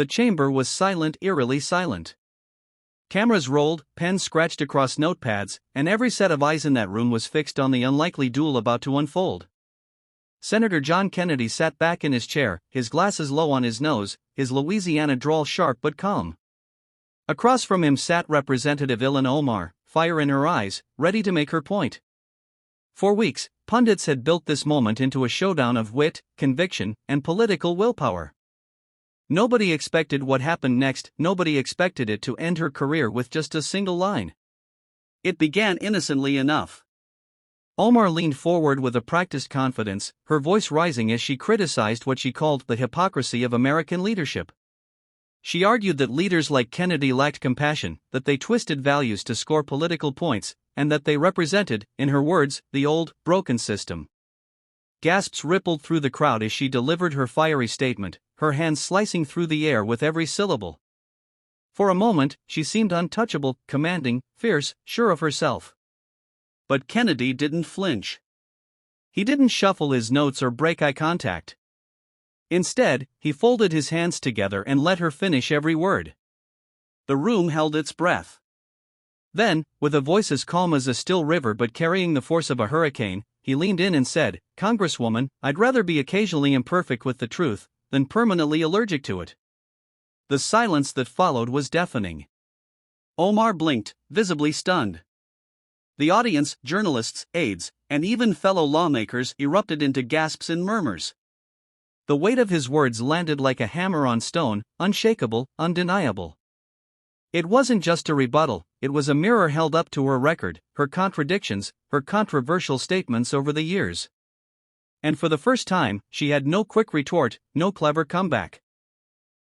The chamber was silent, eerily silent. Cameras rolled, pens scratched across notepads, and every set of eyes in that room was fixed on the unlikely duel about to unfold. Senator John Kennedy sat back in his chair, his glasses low on his nose, his Louisiana drawl sharp but calm. Across from him sat Representative Ilhan Omar, fire in her eyes, ready to make her point. For weeks, pundits had built this moment into a showdown of wit, conviction, and political willpower. Nobody expected what happened next, nobody expected it to end her career with just a single line. It began innocently enough. Omar leaned forward with a practiced confidence, her voice rising as she criticized what she called the hypocrisy of American leadership. She argued that leaders like Kennedy lacked compassion, that they twisted values to score political points, and that they represented, in her words, the old, broken system. Gasps rippled through the crowd as she delivered her fiery statement, her hands slicing through the air with every syllable. For a moment, she seemed untouchable, commanding, fierce, sure of herself. But Kennedy didn't flinch. He didn't shuffle his notes or break eye contact. Instead, he folded his hands together and let her finish every word. The room held its breath. Then, with a voice as calm as a still river but carrying the force of a hurricane, he leaned in and said, "Congresswoman, I'd rather be occasionally imperfect with the truth than permanently allergic to it." The silence that followed was deafening. Omar blinked, visibly stunned. The audience, journalists, aides, and even fellow lawmakers erupted into gasps and murmurs. The weight of his words landed like a hammer on stone, unshakable, undeniable. It wasn't just a rebuttal, it was a mirror held up to her record, her contradictions, her controversial statements over the years. And for the first time, she had no quick retort, no clever comeback.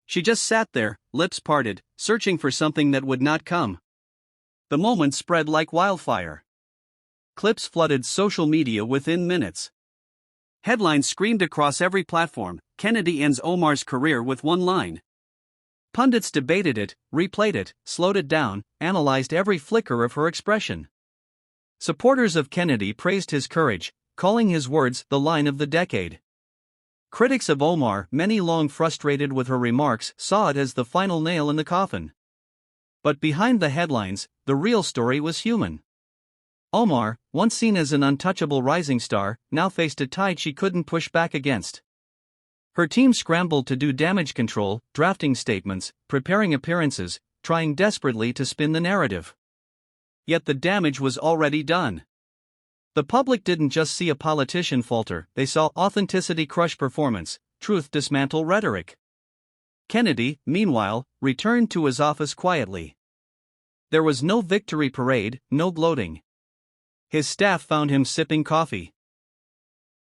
She just sat there, lips parted, searching for something that would not come. The moment spread like wildfire. Clips flooded social media within minutes. Headlines screamed across every platform, "Kennedy ends Omar's career with one line." Pundits debated it, replayed it, slowed it down, analyzed every flicker of her expression. Supporters of Kennedy praised his courage, calling his words the line of the decade. Critics of Omar, many long frustrated with her remarks, saw it as the final nail in the coffin. But behind the headlines, the real story was human. Omar, once seen as an untouchable rising star, now faced a tide she couldn't push back against. Her team scrambled to do damage control, drafting statements, preparing appearances, trying desperately to spin the narrative. Yet the damage was already done. The public didn't just see a politician falter, they saw authenticity crush performance, truth dismantle rhetoric. Kennedy, meanwhile, returned to his office quietly. There was no victory parade, no gloating. His staff found him sipping coffee.